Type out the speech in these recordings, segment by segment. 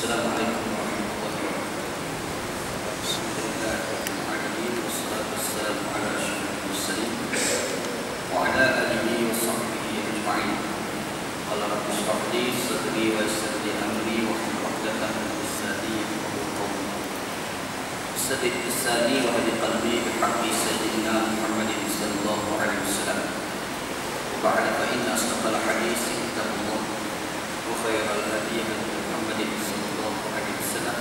Assalamualaikum warahmatullahi wabarakatuh. Bismillahirrahmanirrahim. Wassalatu wassalamu ala asyrafil mursalin wa ala alihi wa sahbihi ajma'in. Qala rabbi shrah li sadri wa yassir li amri wa hlul 'uqdatam min lisani yafqahu qawli. Saddid lisani wa hadi qalbi bihaqqi sayyidina Muhammadin sallallahu alaihi wasallam. Wa ba'da fa inna asdaqal hadits kitabullah wa khairal hadi Muhammadin sallallahu alaihi wasallam.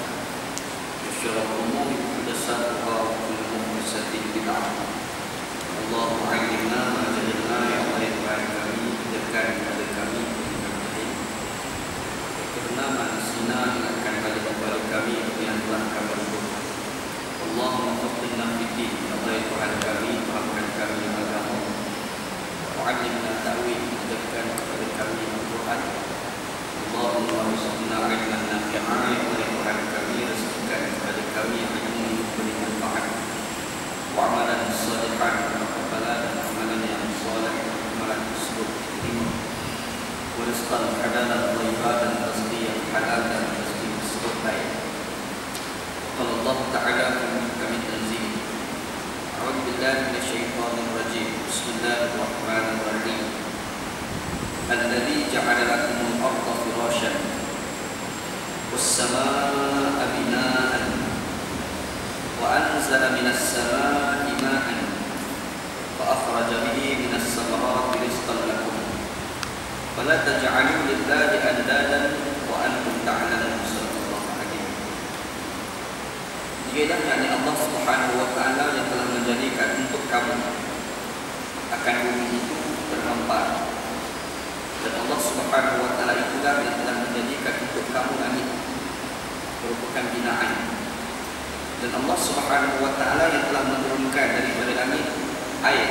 Wa syarrul umuri muhdatsatuha wa kullu muhdatsatin bid'ah. Allahumma 'allimna ma jahilna ya Allah ya Tuhan kami, ajarkan kepada kami karena manusia ingatkan kepada kami yang telah kami lupa. Allahumma faqihna fid-din ya Allah ya Tuhan kami, fahamkan kami agama. Wa 'allimna ta'wil, ajarkan kepada kami Al-Quran. Allahumma rizqna 'ilman nafi'an ya Allah ya Tuhan kami, rezekikan kepada kami ilmu yang bermanfaat. Wa 'amalan shalihan, dan amalan yang saleh, amalan tersebut diterima. Wa rizqan halalan thayyiban, dan rezeki yang halal dan rezeki tersebut baik. Qala Allah Ta'ala kami tanzil. A'udzu billahi minasyaitonir rajim. Bismillahirrahmanirrahim. Alladzi ja'ala lakumul arda firasyan was samaa'a binaa'an wa anzala minas samaa'i maa'an fa akhraja bihi minas samarati rizqan lakum fala taj'alu lillahi andadan wa antum ta'lamun. Sallallahu alaihi. Dialah yakni Allah Subhanahu wa taala yang telah menjadikan untuk kamu akan bumi itu terhampar. Dan Allah Subhanahu wa taala itulah yang telah menjadikan untuk kamu langit merupakan binaan. Dan Allah Subhanahu wa taala yang telah menurunkan daripada langit air.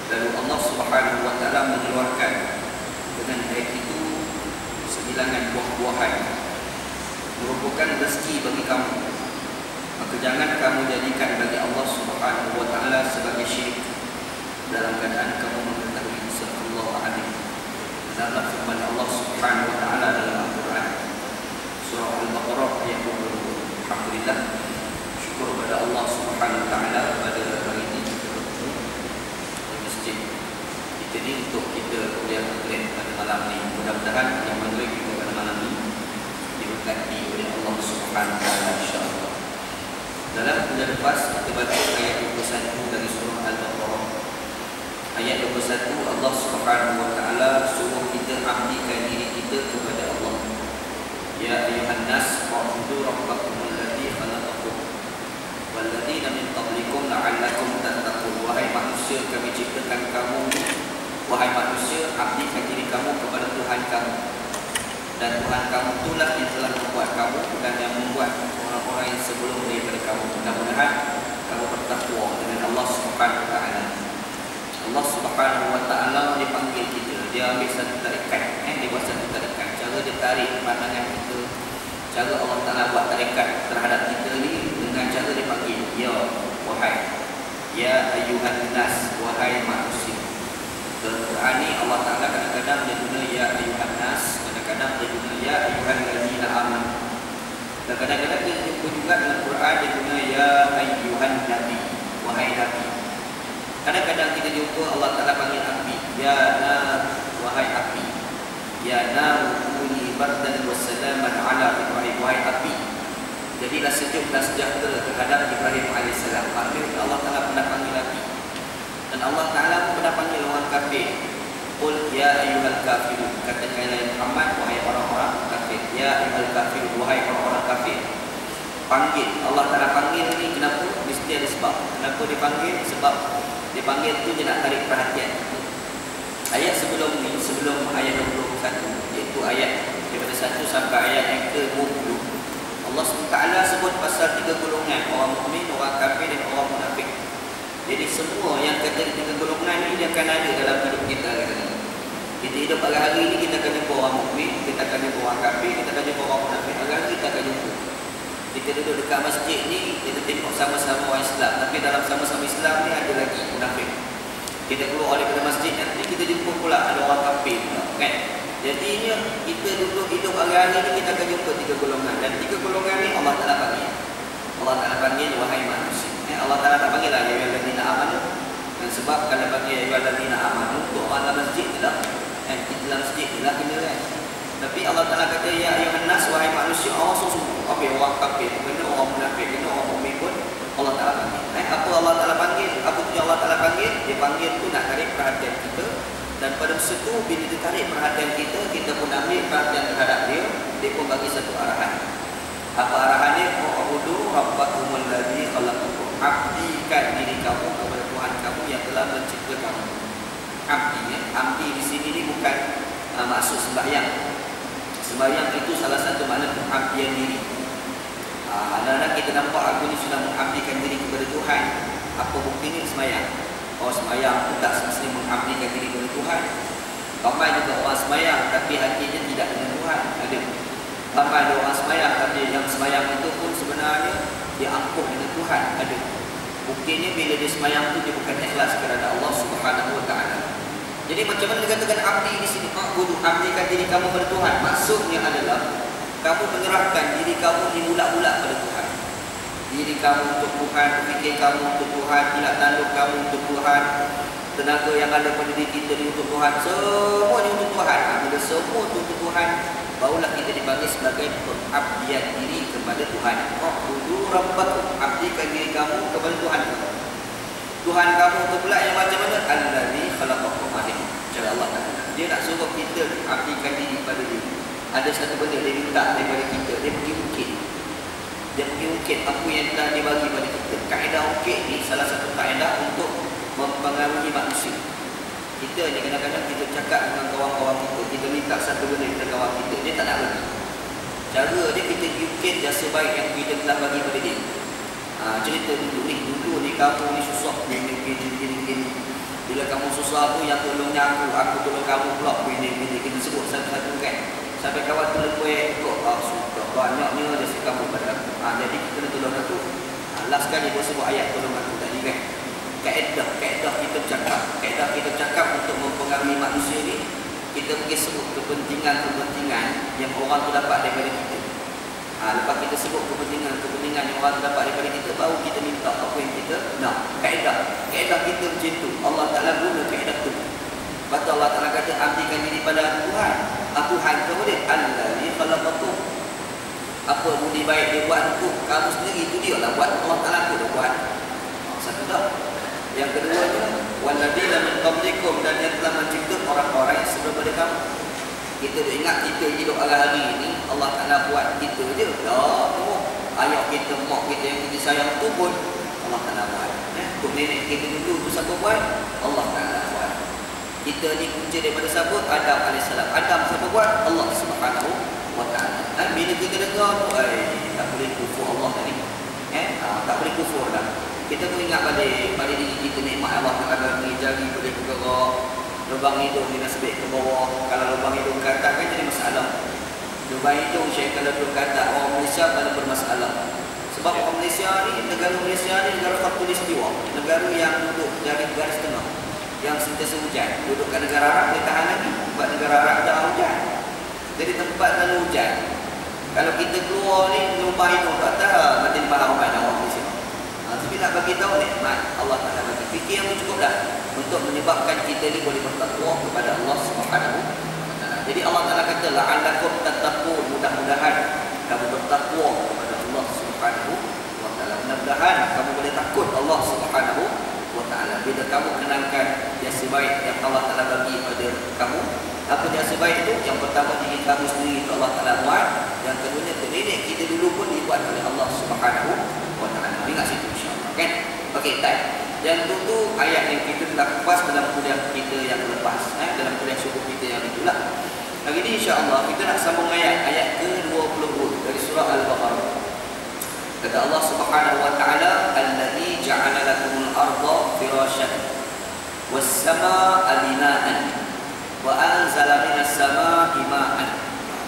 Lalu Allah Subhanahu wa taala mengeluarkan dengan air itu sebilangan buah-buahan merupakan rezeki bagi kamu. Maka jangan kamu jadikan bagi Allah Subhanahu wa taala sebagai syirik dalam keadaan kamu mengetahui sallallahu alaihi. Dalam firman Allah Subhanahu wa taala dalam Al-Quran surah Al-Baqarah ayat 20. Alhamdulillah, syukur kepada Allah Subhanahu wa taala pada hari ini kita bertemu di masjid kita ni untuk kita kuliah maghrib pada malam ni. Mudah-mudahan yang maghrib kita pada malam ni diberkati oleh Allah Subhanahu wa taala insya-Allah. Dalam kuliah lepas kita baca ayat 21 dari surah Al-Baqarah. Ayat 21, Allah Subhanahu wa taala suruh kita abdikan diri kita kepada Allah. Ya ayuhan nas, wa'budu rabbakum alladzi khalaqakum wal ladzina min qablikum la'allakum tattaqun. Wahai manusia, kami ciptakan kamu. Wahai manusia, abdikan diri kamu kepada Tuhan kamu. Dan Tuhan kamu itulah yang telah membuat kamu dan yang membuat orang-orang yang sebelum daripada kamu. Mudah-mudahan kamu bertakwa dengan Allah Subhanahu wa taala. Allah Subhanahu wa taala dia panggil kita, dia ambil satu tarikan, dia buat satu tarikan. Cara dia tarik pandangan kita, cara Allah Taala buat tarikan terhadap kita ni dengan cara dia panggil, ya wahai, ya ayyuhan nas, wahai manusia. Dalam Quran ni Allah Taala kadang-kadang dia guna ya ayyuhan nas, kadang-kadang dia guna ya ayyuhal ladzina amanu. Dan kadang-kadang dia juga dalam Quran dia guna ya ayyuhan nabi, wahai nabi. Kadang-kadang kita jumpa Allah Ta'ala panggil api, ya nar, wahai api, ya nar kuni bardan wa salaman ala Ibrahim, wahai api, jadilah sejuk dan sejahtera terhadap Ibrahim AS. Maksudnya Allah Ta'ala pernah panggil api. Dan Allah Ta'ala pun pernah panggil orang kafir. Qul ya ayyuhal kafirun, katakanlah Muhammad, wahai orang-orang kafir. Ya ayyuhal kafirun, wahai orang-orang kafir. Panggil, Allah Ta'ala panggil ni kenapa? Mesti ada sebab. Kenapa dipanggil? Sebab dia panggil tu dia nak tarik perhatian. Ayat sebelum ni, sebelum ayat 21, iaitu ayat daripada 1 sampai ayat yang ke-20, Allah SWT sebut pasal 3 golongan, orang mukmin, orang kafir dan orang munafik. Jadi semua yang kata 3 golongan ni dia akan ada dalam hidup kita. Kita hidup pada hari ni, kita akan jumpa orang mukmin, kita akan jumpa orang kafir, kita akan jumpa orang munafik. Hari kita akan jumpa. Kita duduk dekat masjid ni, kita tengok sama-sama orang Islam, tapi dalam sama-sama Islam ni ada lagi munafik. Kita keluar daripada masjid nanti kita jumpa pula ada orang kafir pula, kan? Jadinya kita duduk hidup hari-hari ni kita akan jumpa 3 golongan. Dan 3 golongan ni Allah Ta'ala panggil. Allah Ta'ala panggil wahai manusia. Allah Ta'ala tak panggil lah ya ayyuhallazina amanu. Dan sebab kalau panggil ya ayyuhallazina amanu untuk orang dalam masjid tidak. Di dalam masjid tidak kena kan. Tapi Allah Ta'ala kata ya ayyuhan nas wahai manusia, orang semua. Orang kafir, kena orang munafik, kena orang mukmin pun Allah Ta'ala panggil. Apa Allah Ta'ala panggil? Apa tu Allah Ta'ala panggil? Dia panggil tu nak tarik perhatian kita. Dan pada masa tu bila dia tarik perhatian kita, kita pun ambil perhatian terhadap dia. Dia pun bagi satu arahan. Apa arahannya? U'budu rabbakumul ladzi khalaqakum. Abdikan diri kamu kepada Tuhan kamu yang telah mencipta kamu. Abdi, ya. Abdi di sini ni bukan maksud sembahyang. Sembahyang itu salah satu makna pengabdian diri. Kadang-kadang kita nampak aku ni sudah mengabdikan diri kepada Tuhan. Apa buktinya sembahyang? Oh, sembahyang itu tak semestinya mengabdikan diri kepada Tuhan. Ramai juga orang sembahyang tapi hatinya tidak dengan Tuhan. Ada. Ramai ada orang sembahyang tapi yang sembahyang itu pun sebenarnya dia angkuh dengan Tuhan. Ada. Buktinya bila dia sembahyang itu dia bukan ikhlas kerana Allah Subhanahu Wa Taala. Jadi macam mana dikatakan abdi di sini? Abdikan diri kamu kepada Tuhan. Maksudnya adalah kamu menyerahkan diri kamu dimulak-mulak pada Tuhan. Diri kamu untuk Tuhan, fikir kamu untuk Tuhan, tidak tanduk kamu untuk Tuhan, tenaga yang ada pada diri kita ni untuk Tuhan, semuanya untuk Tuhan. Bila semua untuk Tuhan, barulah kita dipanggil sebagai pengabdian diri kepada Tuhan. U'budu rabbakum, abdikan diri kamu kepada Tuhan. Tuhan kamu tu pula yang macam mana? Allazi khalaqakum. Cara Allah kata. Dia nak suruh kita abdikan diri pada dia. Ada satu benda dia minta daripada kita, dia pergi ukit. Dia pergi ukit apa yang telah dia bagi pada kita. Kaedah ukit ni salah satu kaedah untuk mempengaruhi manusia. Kita ni kadang-kadang kita cakap dengan kawan-kawan kita, kita minta satu benda kepada kawan kita, dia tak nak bagi. Cara dia kita ukit jasa baik yang kita telah bagi pada dia. Cerita dulu ni kamu ni susah gini. Bila kamu susah tu yang tolongnya aku tolong kamu pula gini. Kita sebut satu-satu kan. Sampai kawan tu lebih kok suka banyaknya dia suka kamu pada aku. Jadi kita kena tolong aku. Last sekali dia sebut ayat tolong aku tadi kan. Kaedah kita cakap untuk mempengaruhi manusia ni, kita pergi sebut kepentingan yang orang tu dapat daripada kita. Lepas kita sebut kepentingan yang orang tu dapat daripada kita, baru kita minta apa yang kita nak. Kaedah kita macam tu. Allah Ta'ala guna kaedah tu. Lepas tu Allah Ta'ala kata abdikan diri pada Tuhan. Tuhan kemudian Allazi khalaqakum. Apa budi baik dia buat untuk kamu sendiri, itu dia lah buat. Allah Ta'ala tu dah buat. Satu tak. Yang keduanya walladzina min qablikum, dan yang telah mencipta orang-orang yang sebelum pada kamu. Kita dah ingat kita hidup hari-hari ini Allah Ta'ala buat kita je. Ayah kita, mak kita yang kita sayang tu pun Allah Ta'ala buat. Untuk nenek kita dulu tu siapa buat? Allah Ta'ala buat. Kita ni punca daripada siapa? Adam AS. Adam siapa buat? Allah Subhanahu Wa Ta'ala. Bila kita dengar tu, tak boleh kufur Allah tadi. Tak boleh kufur dah. Kita pun ingat balik diri kita, nikmat Allah Ta'ala bagi, jari boleh bergerak, lubang hidung dia nasibik ke bawah. Kalau lubang hidung ke atas kan jadi masalah. Lubang hidung kalau duduk ke atas, orang Malaysia kalau bermasalah. Sebab orang Malaysia ni, negara Malaysia ni negara khatulistiwa, negara yang duduk dari garis tengah, yang sentiasa hujan. Duduk kat negara Arab dia tahan lagi, sebab negara Arab dah hujan. Jadi tempat lalu hujan. Kalau kita keluar ni lubang hidung tak tahu mati di bawah orang Malaysia. Tapi nak bagi tahu nikmat Allah Ta'ala bagi. Fikir yang cukup dah untuk menyebabkan kita ni boleh bertakwa kepada Allah Subhanahu Wa Ta'ala. Jadi Allah Ta'ala kata la'allakum tattaqun, mudah-mudahan kamu bertakwa kepada Allah Subhanahu Wa Ta'ala. Mudah-mudahan kamu boleh takut Allah Subhanahu Wa Ta'ala bila kamu kenalkan jasa baik yang Allah Ta'ala bagi pada kamu. Apa jasa baik itu? Yang pertama diri kamu sendiri itu Allah Ta'ala buat. Yang keduanya nenek kita dulu pun dibuat oleh Allah Subhanahu Wa Ta'ala. Ingat situ insyaAllah kan. Okey, tak. Dan tentu ayat yang kita telah kupas dalam kuliah kita yang lepas, dalam kuliah subuh kita yang itulah. Hari ini insyaAllah kita nak sambung ayat ke-20 dari surah Al-Baqarah. Kata Allah Subhanahu Wa Ta'ala, Allazi ja'ala lakumul arda firasyan was samaa'a bina'an wa anzala minas samaa'i ma'an.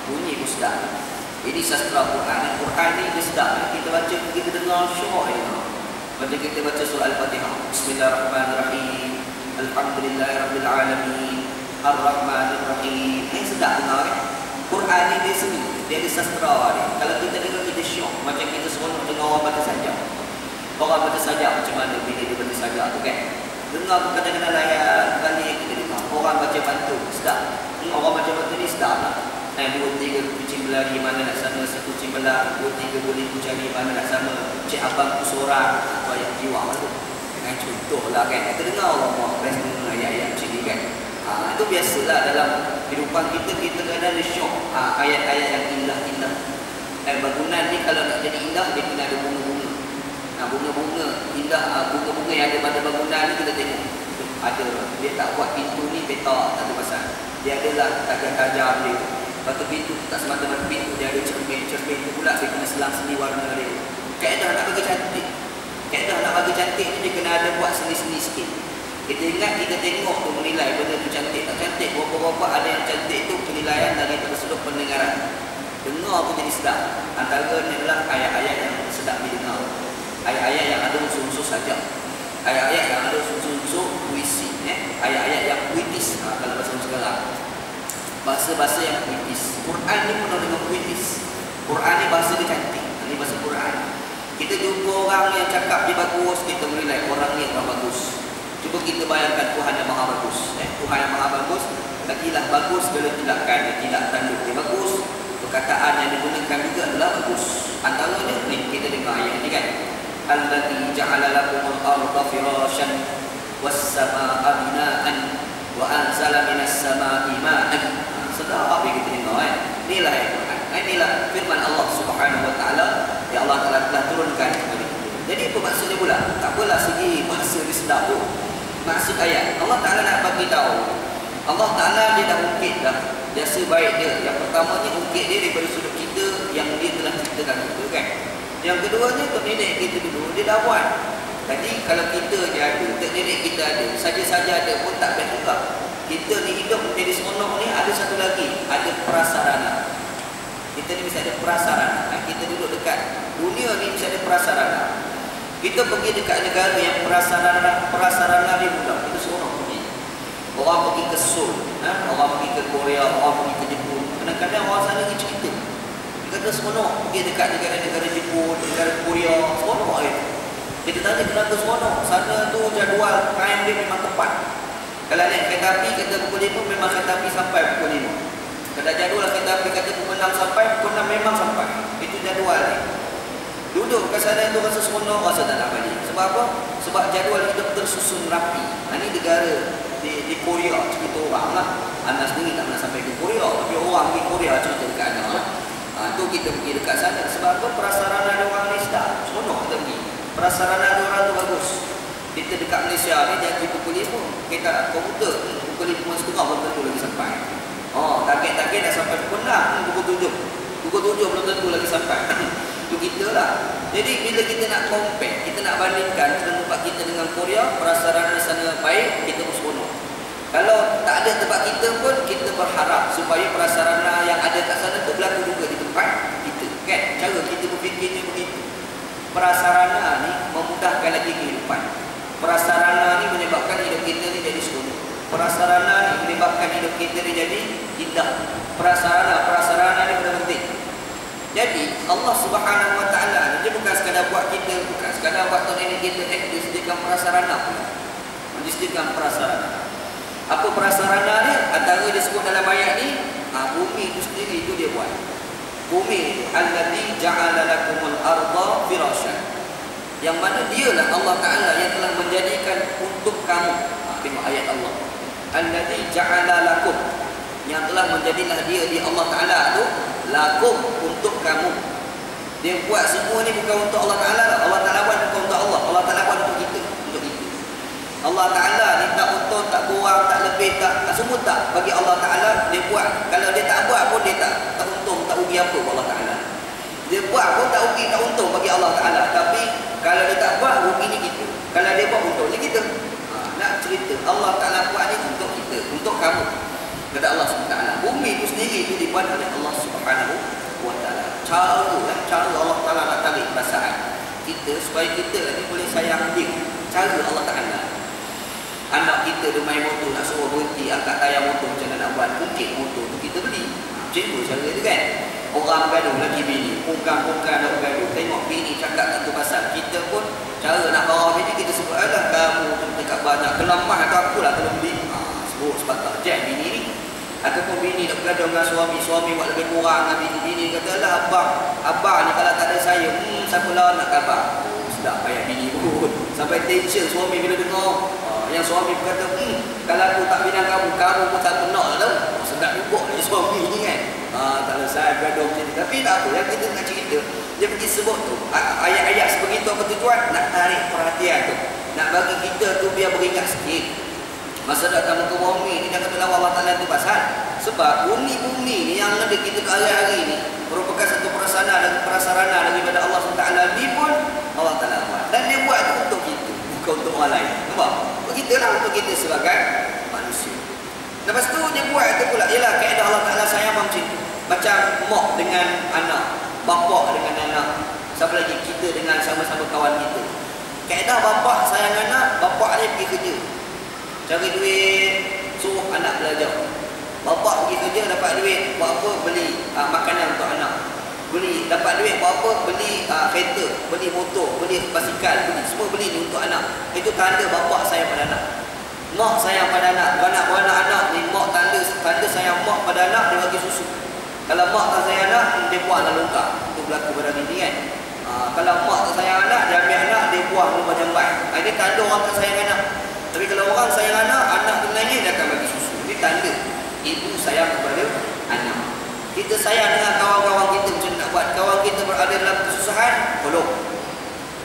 Bunyi ustaz. Ini sastra Quran. Quran ni dia sedap. Kita baca, kita dengar syok je. Pada kita baca surah Al-Fatihah. Bismillahirrahmanirrahim. Alhamdulillahirabbil alamin. Ar-Rahmanir Rahim. sedap dengar kan. Quran ni dia seni, dia ada sastra dia. Kalau kita dengar kita syok, macam kita seronok dengar orang baca sajak. Orang baca sajak macam mana bila dia baca sajak tu kan. Dengar kadang-kadang layan balik kita dengar. Orang baca pantun sedap. Orang baca pantun ni sedap lah. 2, 3 kucing berlari mana nak sama, satu kucing belah, 2, 3 boleh ku cari mana nak sama, cik abang ku seorang, tu ayat jiwa lah tu. Dengan contoh lah kan, kita dengar orang best dengar ayat-ayat macam ni kan. Itu biasalah dalam kehidupan kita, kita kadang ada syok ayat-ayat yang indah-indah. Bangunan ni kalau nak jadi indah, dia kena ada bunga-bunga. Bunga-bunga indah, bunga-bunga yang ada pada bangunan ni kita tengok. Ada, dia tak buat pintu ni petak, tak ada pasal. Dia adalah tajam-tajam dia. Lepas tu pintu tak semata-mata pintu, dia ada cermin tu pula dia kena selang seni warna dia. Kaedah nak bagi cantik. Kaedah nak bagi cantik ni dia kena ada buat seni-seni sikit. Kita ingat, kita tengok tu menilai benda tu cantik tak cantik. Berapa-berapa ada yang cantik tu penilaian dari sudut pendengaran. Dengar pun jadi sedap. Antara ni adalah ayat-ayat yang sedap didengar. Ayat-ayat yang ada unsur-unsur sajak. Ayat-ayat yang ada unsur-unsur puisi. Ayat-ayat yang puitis kalau bahasa sekarang. Bahasa-bahasa yang puitis. Quran ni penuh dengan puitis. Quran ni bahasa dia cantik. Ini bahasa Quran. Kita jumpa orang yang cakap dia bagus, kita menilai orang ni orang bagus. Cuba kita bayangkan Tuhan yang maha bagus. Tuhan yang maha bagus, lagilah bagus bila tindakan dia, tidak tanduk dia bagus. Perkataan yang digunakan juga adalah bagus. Antaranya ni kita dengar ayat ni kan. Allazi ja'ala lakumul arda firasyan was samaa'a bina'an wa anzala minas samaa'i ma'an. Sedap kita dengar inilah ayat Quran. Inilah firman Allah Subhanahu wa taala yang Allah Taala telah turunkan kepada kita. Jadi apa maksudnya pula? Tak apalah segi bahasa dia sedap tu. Maksud ayat Allah Taala nak bagi tahu. Allah Taala dia dah ungkit dah jasa baik dia. Yang pertamanya ungkit dia daripada sudut kita yang dia telah ciptakan kita kan. Yang keduanya untuk nenek kita dulu dia dah buat. Jadi kalau kita je ada, untuk nenek kita ada, saja-saja ada pun tak baik juga. Kita ni hidup menjadi seronok ni ada satu lagi, ada prasarana. Kita ni mesti ada prasarana. Kita duduk dekat dunia ni mesti ada prasarana. Kita pergi dekat negara yang prasarana dia mudah, kita seronok pergi. Orang pergi ke Seoul, orang pergi ke Korea, orang pergi ke Jepun. Kadang-kadang orang sana ni cerita. Dia kata seronok pergi dekat negara-negara Jepun, negara Korea, seronok je. Kita tanya kenapa seronok. Sana tu jadual time dia memang tepat. Kalau naik kereta api kata pukul 5 memang kereta api sampai pukul 5. Kalau jadual kereta api kata pukul 6 sampai pukul 6 memang sampai. Itu jadual ni. Duduk kat sana tu rasa seronok, rasa tak nak balik. Sebab apa? Sebab jadual hidup tersusun rapi. Ini negara di Korea cerita orang lah. Anda sendiri tak nak sampai ke Korea, tapi orang di Korea cerita dekat anda lah. Tu kita pergi dekat sana. Sebab apa? Prasarana ada orang ni sedap. Seronok kita pergi. Prasarana ada orang tu bagus. Kita dekat Malaysia ni janji pukul 5. Kita komputer pukul 5.30 belum tentu lagi sampai. Target-target dah sampai pukul 6, pukul 7. Pukul 7 belum tentu lagi sampai. Itu kita lah. Jadi bila kita nak compare, kita nak bandingkan tempat kita dengan Korea, prasarana di sana baik, kita pun seronok. Kalau tak ada tempat kita pun, kita berharap supaya prasarana yang ada kat sana tu berlaku juga di tempat kita. Kan? Cara kita berfikirnya begitu. Prasarana ni memudahkan lagi kehidupan. Prasarana ni menyebabkan hidup kita ni jadi seronok. Prasarana ni menyebabkan hidup kita ni jadi indah. Prasarana ni benar penting. Jadi Allah Subhanahu wa taala dia bukan sekadar buat kita, bukan sekadar buat nenek kita, dia sediakan prasarana pula. Dia sediakan prasarana. Apa prasarana ni? Antara dia sebut dalam ayat ni, bumi itu sendiri itu dia buat. Bumi allazi ja'ala lakumul arda firasyan. Yang mana dialah Allah Taala yang telah menjadikan untuk kamu. Tengok ayat Allah. Allazi ja'ala lakum. Yang telah menjadilah dia di Allah Taala tu lakum untuk kamu. Dia buat semua ni bukan untuk Allah Taala. Allah Taala buat bukan untuk Allah. Allah Taala buat untuk kita, untuk kita. Allah Taala ni tak untung, tak kurang, tak lebih, tak semua tak. Bagi Allah Taala dia buat. Kalau dia tak buat pun dia tak untung, tak rugi apa Allah Taala. Dia buat pun tak rugi, tak untung bagi Allah Taala. Tapi kalau dia tak buat ruginya kita. Kalau dia buat untungnya kita. Nak cerita Allah Taala buat ni untuk kita, untuk kamu. Kata Allah SWT. Bumi itu sendiri itu dibuat oleh Allah Subhanahu wa taala. Cara Allah Taala nak tarik perasaan kita supaya kita ni boleh sayang dia. Cara Allah Taala. Anak kita dia main motor nak suruh berhenti angkat tayar motor macam mana nak buat, mungkin motor tu kita beli. Macam tu cara dia kan. Orang bergaduh lagi bini, pungkang-pungkang nak bergaduh, tengok bini cakap satu pasal, kita pun cara nak bawa bini kita sebut, alah kamu dekat banyak kelemah atau akulah kalau beli sebut sebab tak jam bini ni. Ataupun bini nak bergaduh dengan suami buat lebih kurang dengan bini kata, alah abang ni kalau tak ada saya, siapa lawan nak khabar. Sedap payah bini pun sampai tension suami bila dengar. Yang suami berkata, kalau aku tak bilang kamu pun tak nak tau. Sedap juga ni suami ni kan. Tak selesai bergaduh macam ni. Tapi tak apa, yang kita nak cerita, dia pergi sebut tu ayat-ayat sebegitu apa tujuan? Nak tarik perhatian tu, nak bagi kita tu biar beringat sikit. Masa datang muka bumi ni jangan kata Allah Ta'ala tu pasal. Sebab bumi-bumi ni yang ada kita hari-hari ni merupakan satu prasarana daripada Allah Ta'ala ni pun Allah Ta'ala buat. Dan dia buat tu untuk kita, bukan untuk orang lain. Nampak? Untuk kita lah, untuk kita sebagai manusia. Lepas tu dia buat tu pula, ialah kaedah Allah Ta'ala sayang macam tu. Macam mak dengan anak, bapa dengan anak, siapa lagi kita dengan sama-sama kawan kita. Kaedah bapa sayang anak, bapa dia pergi kerja, cari duit, suruh anak belajar. Bapa pergi kerja dapat duit, buat apa? Beli makanan untuk anak. Beli, dapat duit buat apa? Beli kereta, beli motor, beli basikal, semua beli ni untuk anak. Itu tanda bapa sayang pada anak. Mak sayang pada anak. Beranak-beranak anak ni, mak tanda sayang mak pada anak, dia bagi susu. Kalau mak tak sayang anak, dia buang dalam longkang. Itu berlaku pada diri kan. Kalau mak tak sayang anak, dia ambil anak, dia buang rumah jambat. Ini tanda orang tak sayang anak. Tapi kalau orang sayang anak, anak tu nangis, dia akan bagi susu. Ini tanda ibu sayang kepada anak. Kita sayang dengan kawan-kawan kita, macam nak buat kawan kita berada dalam kesusahan, tolong.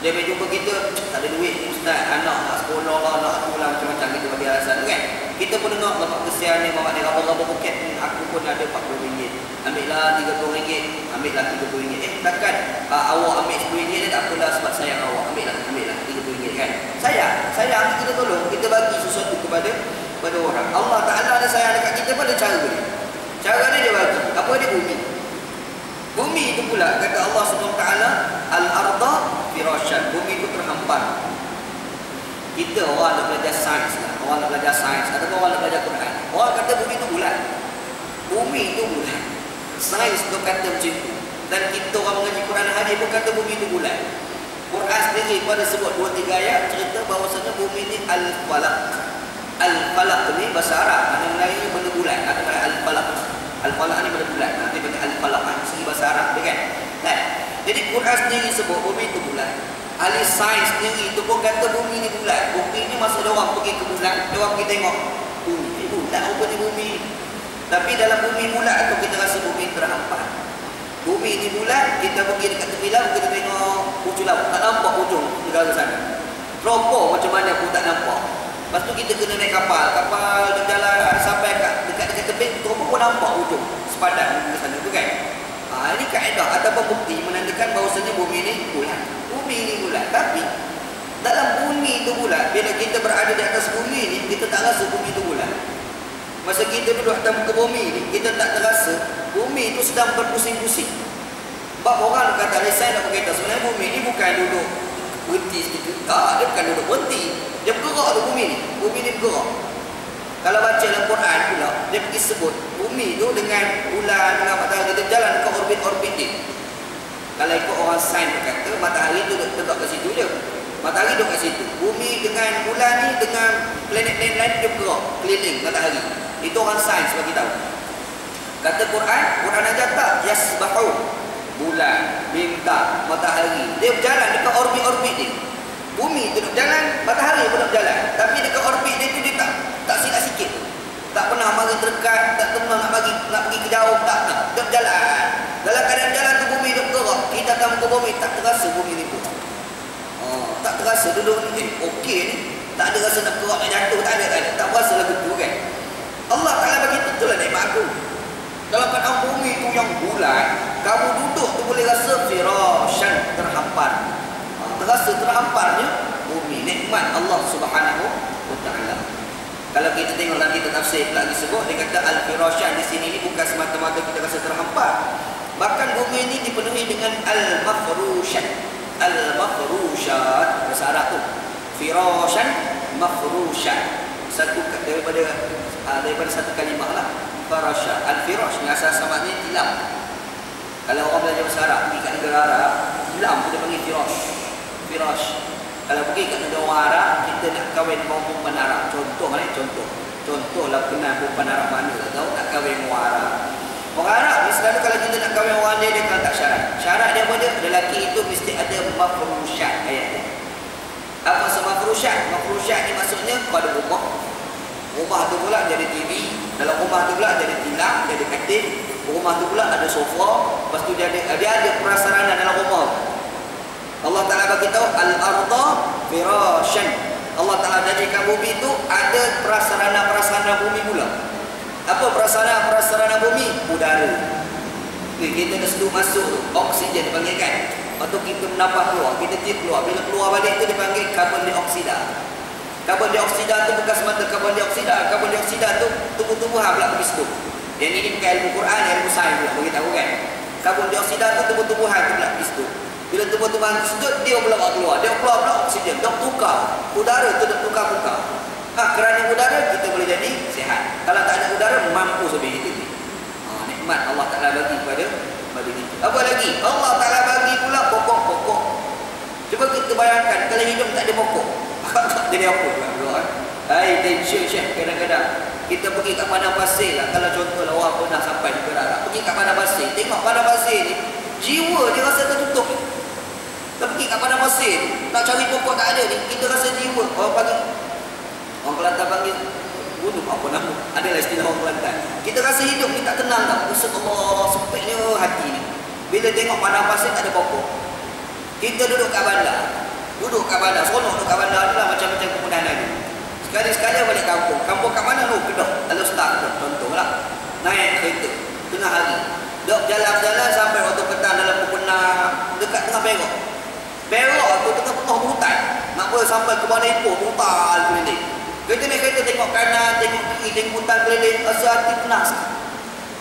Dia pergi jumpa kita, tak ada duit ustaz, anak nak sekolah lah, nak sekolah, macam-macam kita bagi alasan kan. Kita pun dengar bapak kesian ni, bapak dia raba-raba poket, aku pun ada RM40, ambillah RM30, ambillah RM30. Takkan awak ambil RM10 dia tak apalah sebab sayang awak, ambillah RM30 kan. Sayang kita tolong, kita bagi sesuatu kepada orang. Allah Ta'ala ada sayang dekat kita pada cara dia. Cara dia bagi. Apa dia? Bumi itu pula kata Allah SWT, al-arda firasyan. Bumi itu terhampar. Kita orang nak belajar sains lah. Orang nak belajar sains ataupun orang nak belajar Quran. Orang kata bumi itu bulat. Bumi itu bulat. Sains tu kata macam tu. Dan kita orang mengaji Quran hadis pun kata bumi itu bulat. Quran sendiri pada sebut 2-3 ayat cerita bahawasanya bumi ini al-falaq. Al-falaq ni bahasa Arab, ada Melayu benda bulat, ada al-falaq. Al-falaq ni benda bulat, nanti benda al-falaq segi bahasa Arab dia kan. Jadi Quran sendiri sebut bumi itu bulat. Ahli sains sendiri tu pun kata bumi ni bulat. Bumi ni masa dia orang pergi ke bulat, dia orang pergi tengok bumi ni bulat, rupanya bumi. Tapi dalam bumi bulat tu kita rasa bumi terhampar. Bumi ni bulat, kita pergi dekat tepi laut, kita tengok ujung laut, tak nampak ujung negara sana. Teropong macam mana pun tak nampak. Lepas tu kita kena naik kapal berjalan sampai dekat tepi, teropong pun nampak ujung sepadan ke sana tu kan. Ini kaedah ataupun bukti menandakan bahawasanya bumi ni bulat. Bumi ni bulat. Tapi dalam bumi tu bulat, bila kita berada di atas bumi ni, kita tak rasa bumi tu bulat. Masa kita duduk atas muka bumi ni, kita tak terasa bumi itu sedang berpusing-pusing. Sebab orang kata, saya nak berkata, sebenarnya bumi ni bukan duduk berhenti segitu. Tak, dia bukan duduk berhenti. Dia bergerak tu bumi ni. Bumi ni bergerak. Kalau baca dalam Quran pula, dia pergi sebut bumi tu dengan bulan, dengan matahari, dia jalan ke orbit-orbit dia. Kalau ikut orang sains berkata, matahari tu duduk kat situ je. Matahari duduk kat situ. Bumi dengan bulan ni, dengan planet-planet lain, dia bergerak keliling matahari. Itu orang sains bagi tahu. Kata Quran aja tak, yasbahu, bulan, bintang, matahari, dia berjalan dekat orbit-orbit dia. Bumi tu duduk jalan, matahari pun duduk jalan. Tapi dekat orbit dia tu, dia tak silap sikit. Tak pernah mari terdekat, tak pernah nak pergi ke jauh, tak pernah. Dia berjalan. Dalam keadaan jalan tu bumi duduk bergerak. Kita akan muka bumi, tak terasa bumi ni pun. Tak terasa duduk ni, okey ni. Tak ada rasa nak bergerak, nak jatuh, tak ada. Tak berasa lagu tu kan. Allah Ta'ala bagi betul lah nikmat aku. Dalam keadaan bumi tu yang bulat, kamu duduk tu boleh rasa firasyan, terhampar. Terasa terhamparnya bumi, nikmat Allah Subhanahu wa Ta'ala. Kalau kita tengok dalam kitab tafsir lagi sebut, dia kata al-firasyan di sini ni bukan semata-mata kita rasa terhampar. Bahkan bumi ini dipenuhi dengan al-mafrusyat. Al-mafrusyat bahasa Arab tu. Firasyan, mafrusyat. Satu daripada satu kalimah lah. Farasya. Al-firash ni asal sama ni Kalau orang belajar bahasa Arab pergi kat negara Arab, Islam kita panggil firash. Firash. Kalau pergi kat negara orang Arab, kita nak kahwin dengan perempuan Arab. Contohlah kenal perempuan Arab mana tak tahu, nak kahwin dengan orang Arab. Orang Arab ni selalu kalau kita nak kahwin orang dia akan tak syarat. Syarat dia apa dia? Lelaki itu mesti ada mafrusyat ayat dia. Apa sebab mafrusyat? Mafrusyat ni maksudnya pada rumah. Rumah tu pula jadi TV, dalam rumah tu pula jadi tilam, jadi katil. Rumah tu pula ada sofa, lepas tu dia ada prasarana dalam rumah. Allah Ta'ala bagi tahu al-ardha firasyan. Allah Ta'ala jadikan bumi itu ada prasarana bumi pula. Apa prasarana bumi? Udara. Kita dah sedut masuk tu, oksigen dipanggil kan. Lepas tu kita menambah keluar, kita tiup keluar. Bila keluar balik tu dipanggil karbon dioksida. Karbon dioksida tu bukan semata karbon dioksida. Karbon dioksida tu tumbuh-tumbuhan pula pergi sedut. Yang ini bukan ilmu Quran, ilmu sains pula beritahu kan. Karbon dioksida tu tumbuh-tumbuhan tu pula pergi sedut. Bila tumbuh-tumbuhan tersebut, dia pula keluar. Dia keluar pula oksigen. Dia tukar. Udara tu dia tukar-tukar. Kerana udara, kita boleh jadi sihat. Kalau tak ada udara, mampu sampai hidup ni. Nikmat Allah Ta'ala bagi kepada kita. Apa lagi? Allah Ta'ala bagi pula pokok-pokok. Cuba kita bayangkan, kalau hidup tak ada pokok. Jadi apa pula? Hai, tension Syekh kadang-kadang. Kita pergi kat padang pasir lah. Kalau contohlah orang pernah sampai di Perak, pergi kat padang pasir. Tengok padang pasir ni, jiwa dia rasa tertutup. Kita pergi kat padang pasir, nak cari pokok tak ada ni, kita rasa jiwa. Orang Kelantan panggil gunung apa nama? Adalah istilah orang Kelantan. Kita rasa hidup ni tak tenang tau. Rasa Allah sempitnya hati ni. Bila tengok padang pasir tak ada pokok. Kita duduk kat bandar. Seronok duduk kat bandar adalah macam-macam kemudahan lagi. Sekali-sekali balik kampung. Kampung kat mana tu? Kedah. Lalu start Kedah. Contohlah. Naik kereta. Tengah hari. Duk jalan-jalan sampai waktu petang dalam pukul 6. Dekat tengah Perak. Perak tu tengah-tengah hutan. Nak boleh sampai ke Bandar Ipoh. Hutan keliling. Kita naik kereta tengok kanan, tengok kiri, tengok hutan keliling. Rasa hati tenang sekali.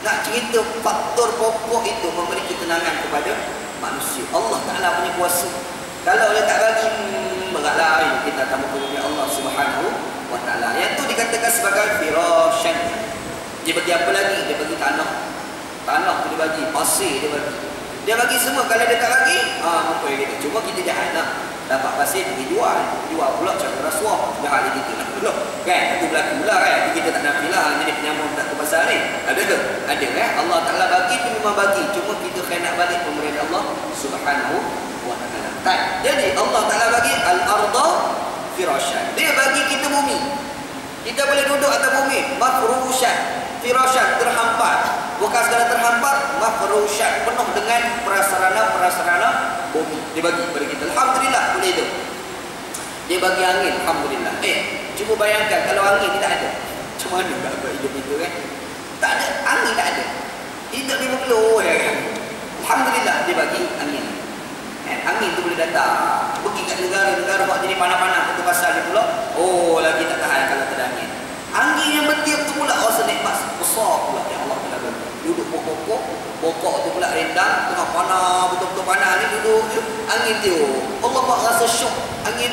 Nak cerita faktor pokok itu memberi ketenangan kepada manusia. Allah Ta'ala punya kuasa. Kalau dia tak bagi, beratlah kita tambah kepada Allah Subhanahu wa Ta'ala. Yang tu dikatakan sebagai firasyan. Dia bagi apa lagi? Dia bagi tanah. Tanah tu dia bagi, pasir dia bagi. Dia bagi semua. Kalau dia tak bagi, apa yang kita? Cuma kita jahat lah. Dapat pasir pergi jual pula cara rasuah. Jahat dia kita nak pula. Kan? Itu berlaku pula kan? Kita tak nak pilih jadi penyambung tak tu pasal ni. Ada ke? Ada kan? Allah Ta'ala bagi tu memang bagi. Cuma kita kena balik pemberian Allah Subhanahu wa Ta'ala. Jadi Allah Ta'ala bagi al-ardha firasyan. Dia bagi kita bumi. Kita boleh duduk atas bumi. Mafrusyan. Firasyan terhampar. Bukan sekadar terhampar, mafrusyan, penuh dengan prasarana bumi. Dia bagi kepada kita. Alhamdulillah boleh hidup. Dia bagi angin, alhamdulillah. Cuba bayangkan kalau angin ni tak ada. Macam mana nak buat hidup itu kan? Tak ada, angin tak ada. Hidup ni berpeluh ya kan? Alhamdulillah dia bagi angin. Angin tu boleh datang. Pergi kat negara-negara buat jadi panas-panas. Itu pasal dia pula. Oh, lagi tak tahan kalau tak ada angin. Angin yang bertiup tu pula rasa nikmat besar pula yang Allah Ta'ala bagi. Duduk pokok tu pula rendang, tengah panas, betul-betul panas ni duduk je. Angin tiup. Allah buat rasa syok. Angin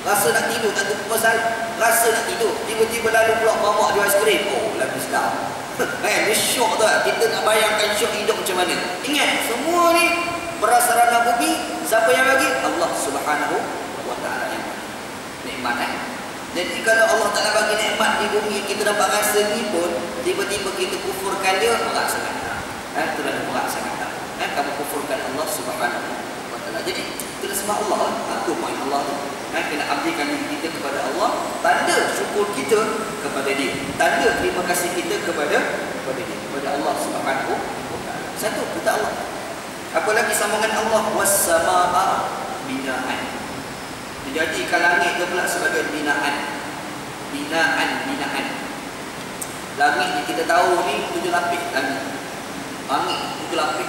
rasa nak tidur, tak tahu pasal rasa nak tidur. Tiba-tiba lalu pula mamak dia aiskrim. Oh, lagi sedap. Dia syok tu lah. Kita nak bayangkan syok hidup macam mana. Ingat, semua ni prasarana bumi, siapa yang bagi? Allah Subhanahu wa Ta'ala yang bagi. Nikmat Jadi kalau Allah Ta'ala bagi nikmat di bumi, kita dapat rasa ni pun, tiba-tiba kita kufurkan dia, berat sangat. Itulah berat sangat. Kamu kufurkan Allah Subhanahu wa Ta'ala. Jadi kita sembah Allah. Itu poin Allah tu. Kena abdikan diri kita kepada Allah. Tanda syukur kita kepada dia. Tanda terima kasih kita kepada dia. Kepada Allah Subhanahu wa Ta'ala. Satu, kita Allah. Apa lagi sambungan Allah? Was-samaa binaan. Dijadikan langit tu pula sebagai binaan. Binaan. Langit ni kita tahu ni 7 lapis langit. Langit 7 lapis.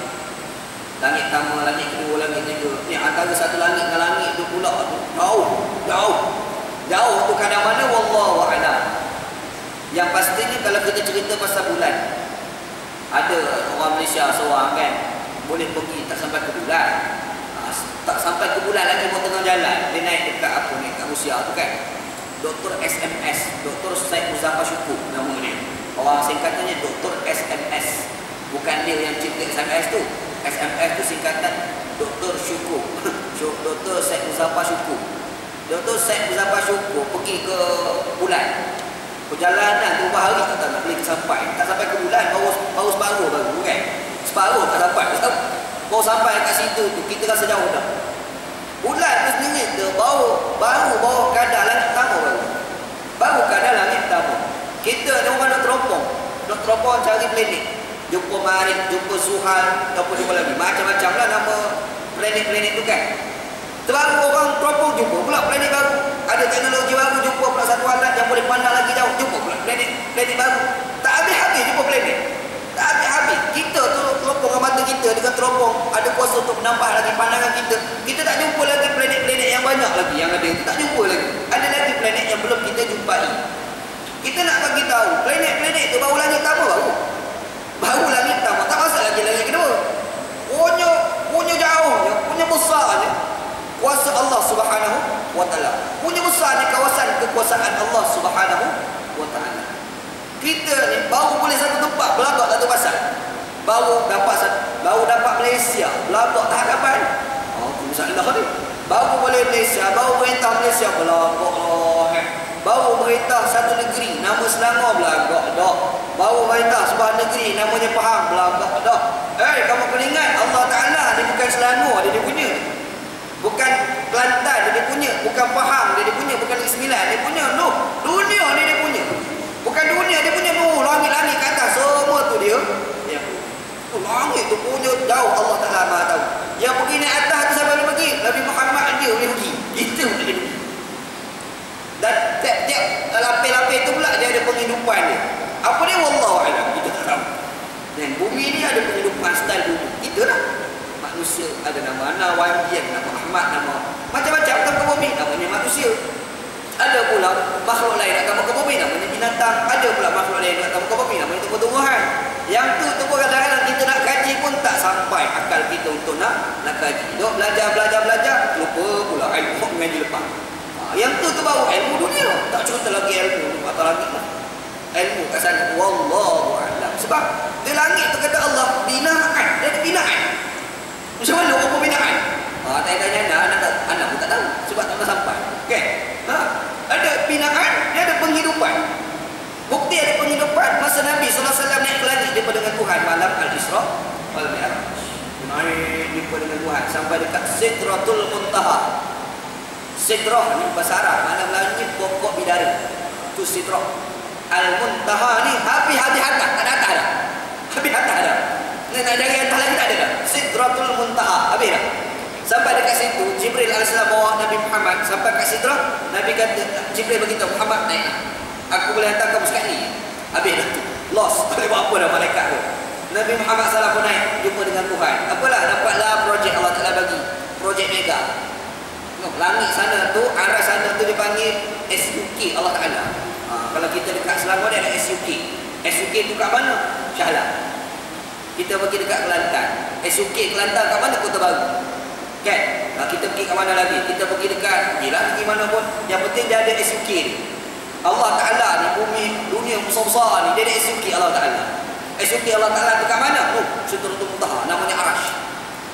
Langit pertama, langit kedua, langit ketiga. Ni antara satu langit dengan langit tu pula tu jauh tu kadang mana wallahu a'lam. Yang pastinya kalau kita cerita pasal bulan, ada orang Malaysia seorang kan boleh pergi tak sampai ke bulan. Tak sampai ke bulan lagi pun tengah jalan. Dia naik dekat apa ni, kat Rusia tu kan. Dr. SMS, Dr. Syed Muzaffar Syukur nama dia. Orang singkatannya Dr. SMS. Bukan dia yang cipta SMS tu. SMS tu singkatan Dr. Syukur. Dr. Syed Muzaffar Syukur. Dr. Syed Muzaffar Syukur pergi ke bulan. Perjalanan tu berapa hari tak nak boleh sampai. Tak sampai ke bulan, baru separuh baru kan. Separuh tak sampai. Baru sampai kat situ tu kita rasa jauh dah. Bulan tu sendiri tu baru kadar langit pertama baru kadar langit pertama. Kita ni orang nak teropong cari planet. Jumpa Marikh, jumpa Zuhal, jumpa lagi. Macam-macam lah nama planet-planet tu kan. Terbaru orang teropong jumpa pula planet baru. Ada teknologi baru, jumpa pula satu alat yang boleh pandang lagi jauh. Jumpa pula planet baru. Tak habis-habis jumpa planet. Tak habis-habis. Kita tu teropong mata kita dengan teropong ada kuasa untuk menambah lagi pandangan kita. Kita tak jumpa lagi planet-planet yang banyak lagi yang ada. Kita tak jumpa lagi. Ada lagi planet yang belum kita jumpai. Kita nak bagi tahu planet-planet tu baru langit pertama baru langit pertama. Tak masuk lagi langit kedua. Punya jauhnya, punya besarnya kuasa Allah Subhanahu wa taala. Punya besarnya kawasan kekuasaan Allah Subhanahu wa taala. Kita ni baru boleh satu tempat belagak satu pasal. Baru dapat Malaysia, belagak tak kapan. Masalah ni. Baru boleh Malaysia, baru perintah Malaysia belagak. Baru perintah satu negeri nama Selangor belagak dah. Baru perintah sebuah negeri namanya Pahang belagak dah. Kamu kena ingat Allah Taala ni bukan Selangor dia punya. Bukan Kelantan dia punya, bukan Pahang dia punya, bukan Negeri Sembilan dia punya. No, dunia ni dia punya. Bukan dunia dia punya. No, langit-langit kat atas semua tu dia. Ya. Langit tu punya jauh Allah Taala Maha tahu. Yang pergi naik atas tu siapa boleh pergi? Nabi Muhammad dia boleh pergi. Itu dia. Dan tiap-tiap lapis-lapis tu pula dia ada penghidupan dia. Apa dia? Wallahu a'lam. Kita tak tahu. Dan bumi ni ada penghidupan style bumi. Itulah. Manusia ada nama Ana, Wanjian, nama Ahmad, nama macam-macam kat bumi namanya manusia. Ada pula makhluk lain kat muka bumi namanya binatang. Ada pula makhluk lain kat muka bumi namanya tumbuh-tumbuhan. Yang tu kadang-kadang kita nak kaji pun tak sampai akal kita untuk nak kaji. Dok belajar, lupa pula ilmu mengaji lepas. Yang tu baru ilmu dunia. Tak cerita lagi ilmu atau lagi lah. Ilmu kat sana wallahu a'lam. Sebab di langit tu kata Allah binaan, dia ada binaan. Macam mana apa binaan? Tanya-tanya anak pun tak tahu sebab tak pernah sampai. Okey. Ada binaan, dia ada penghidupan. Bukti ada penghidupan masa Nabi sallallahu alaihi wasallam naik ke langit jumpa dengan Tuhan malam Al-Isra wal Mi'raj. Naik jumpa dengan Tuhan sampai dekat Sidratul Muntaha. Sidrah ni bahasa Arab, mana Melayu pokok bidara. Tu Sidrah. Al-Muntaha ni habis-habis atas, tak ada atas dah. Habis atas dah. Nak cari atas lagi tak ada dah. Sidratul Muntaha, habis dah. Sampai dekat situ, Jibril AS bawa Nabi Muhammad sampai kat Sidrah. Nabi kata, Jibril beritahu Muhammad naik. Aku boleh hantar kamu sekali. Habis dah tu. Lost. Tak boleh buat apa dah malaikat tu. Nabi Muhammad SAW pun naik jumpa dengan Tuhan. Apalah, dapatlah projek Allah Ta'ala bagi. Projek mega. Langit sana tu, arah sana tu dipanggil SUK Allah Ta'ala. Kalau kita dekat Selangor dia ada SUK. SUK tu kat mana? Syahla. Kita pergi dekat Kelantan. SUK Kelantan kat mana? Kota Baru. Kan? Kita pergi kat mana lagi? Kita pergi dekat pergi mana pun. Yang penting dia ada SUK ni. Allah Ta'ala ni bumi dunia besar-besar ni dia ada SUK Allah Ta'ala. SUK Allah Ta'ala tu kat mana? Sidratul Muntaha, namanya Arash.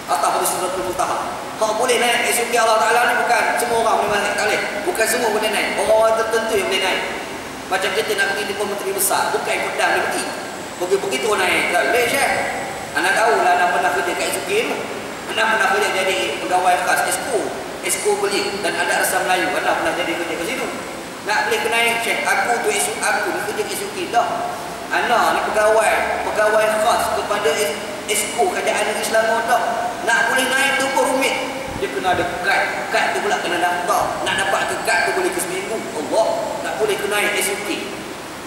Atas pada Sidratul Muntaha. Kau boleh naik SUK Allah Ta'ala ni bukan semua orang boleh naik. Tak boleh. Bukan semua boleh naik. Orang-orang tertentu yang boleh naik. Macam kita nak pergi jumpa menteri besar, bukan pedang dia pergi. Pergi terus naik. Tak boleh Syekh. Anak tahulah anak pernah kerja kat SUK tu. Anak pernah kerja jadi pegawai khas Esko beli dan ada rasa Melayu. Anak pernah jadi kerja kat situ. Nak boleh kena naik Syekh. Aku ni kerja kat SUK dah. Anak ni pegawai khas kepada Esko kerajaan negeri Selangor dah. Nak boleh naik tu pun rumit. Dia kena ada kad tu pula kena daftar. Nak dapat ke kad tu boleh ke seminggu. Allah, nak boleh kena naik SUK.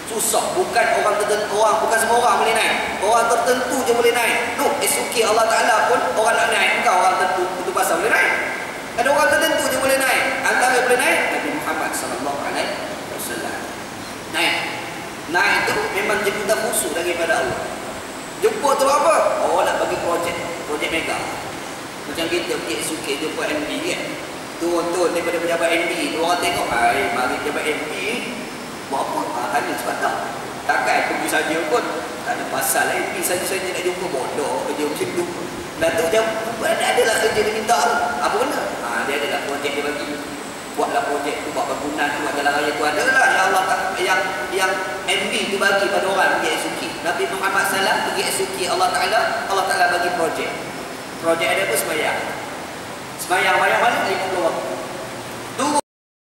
Susah, bukan orang tertentu, bukan semua orang boleh naik. Orang tertentu je boleh naik. SUK Allah Ta'ala pun orang nak naik, bukan orang tertentu itu pasal boleh naik. Ada orang tertentu je boleh naik. Antara boleh naik Nabi Muhammad sallallahu alaihi wasallam. Naik tu memang jemputan khusus daripada Allah. Jumpa tu apa? Nak bagi projek mega. Macam kita pergi SUK jumpa MD kan. Turun daripada pejabat MD. Orang tengok, mari pejabat MD buat apa? Tanya sebab takkan pergi saja pun. Tak ada pasal MD saja nak jumpa bodoh kerja macam tu. Datuk jawab, adalah kerja dia minta tu. Apa benda? Dia adalah projek dia bagi. Buatlah projek tu, buat bangunan tu, buat jalan raya tu. Adalah yang Allah yang MB tu bagi pada orang pergi SUK. Nabi Muhammad SAW pergi SUK Allah Ta'ala bagi projek. Projek ada apa? Sembahyang. Sembahyang bayang balik 50 waktu.